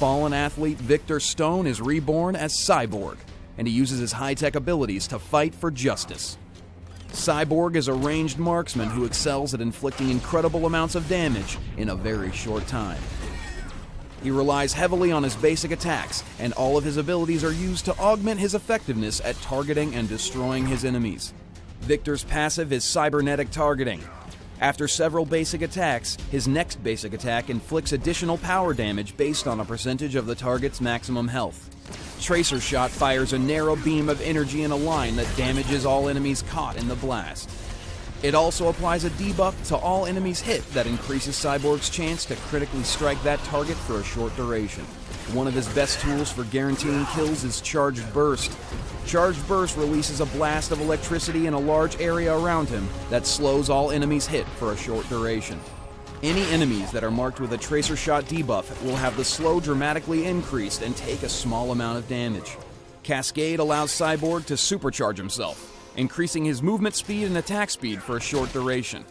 fallen athlete Victor Stone is reborn as Cyborg, and he uses his high-tech abilities to fight for justice. Cyborg is a ranged marksman who excels at inflicting incredible amounts of damage in a very short time. He relies heavily on his basic attacks, and all of his abilities are used to augment his effectiveness at targeting and destroying his enemies. Victor's passive is cybernetic targeting. After several basic attacks, his next basic attack inflicts additional power damage based on a percentage of the target's maximum health. Tracer Shot fires a narrow beam of energy in a line that damages all enemies caught in the blast. It also applies a debuff to all enemies hit that increases Cyborg's chance to critically strike that target for a short duration. One of his best tools for guaranteeing kills is Charged Burst. Charged Burst releases a blast of electricity in a large area around him that slows all enemies hit for a short duration. Any enemies that are marked with a Tracer Shot debuff will have the slow dramatically increased and take a small amount of damage. Cascade allows Cyborg to supercharge himself, increasing his movement speed and attack speed for a short duration.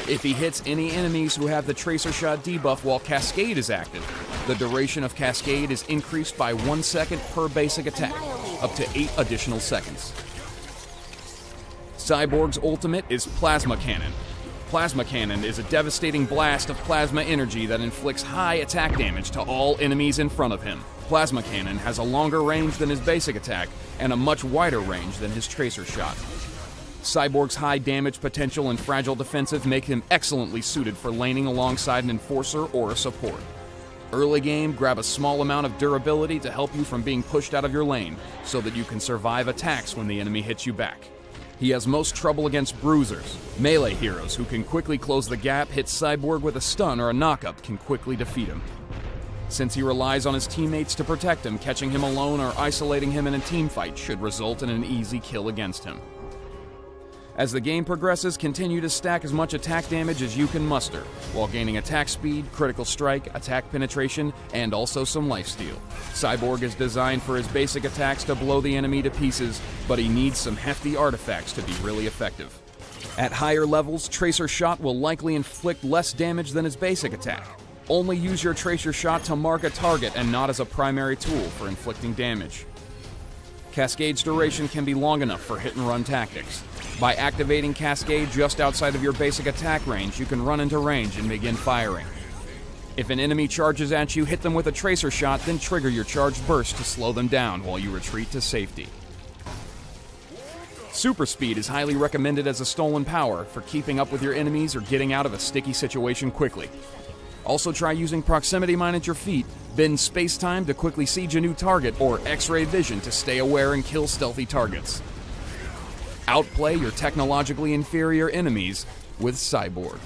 If he hits any enemies who have the Tracer Shot debuff while Cascade is active, the duration of Cascade is increased by 1 second per basic attack, up to 8 additional seconds. Cyborg's ultimate is Plasma Cannon. Plasma Cannon is a devastating blast of plasma energy that inflicts high attack damage to all enemies in front of him. Plasma Cannon has a longer range than his basic attack and a much wider range than his Tracer Shot. Cyborg's high damage potential and fragile defensive make him excellently suited for laning alongside an enforcer or a support. Early game, grab a small amount of durability to help you from being pushed out of your lane so that you can survive attacks when the enemy hits you back. He has most trouble against bruisers. Melee heroes who can quickly close the gap, hit Cyborg with a stun or a knockup can quickly defeat him. Since he relies on his teammates to protect him, catching him alone or isolating him in a teamfight should result in an easy kill against him. As the game progresses, continue to stack as much attack damage as you can muster, while gaining attack speed, critical strike, attack penetration, and also some lifesteal. Cyborg is designed for his basic attacks to blow the enemy to pieces, but he needs some hefty artifacts to be really effective. At higher levels, Tracer Shot will likely inflict less damage than his basic attack. Only use your Tracer Shot to mark a target and not as a primary tool for inflicting damage. Cascade's duration can be long enough for hit-and-run tactics. By activating Cascade just outside of your basic attack range, you can run into range and begin firing. If an enemy charges at you, hit them with a Tracer Shot, then trigger your Charged Burst to slow them down while you retreat to safety. Super Speed is highly recommended as a stolen power for keeping up with your enemies or getting out of a sticky situation quickly. Also try using Proximity Mine at your feet, bend space-time to quickly siege a new target, or X-ray vision to stay aware and kill stealthy targets. Outplay your technologically inferior enemies with Cyborg.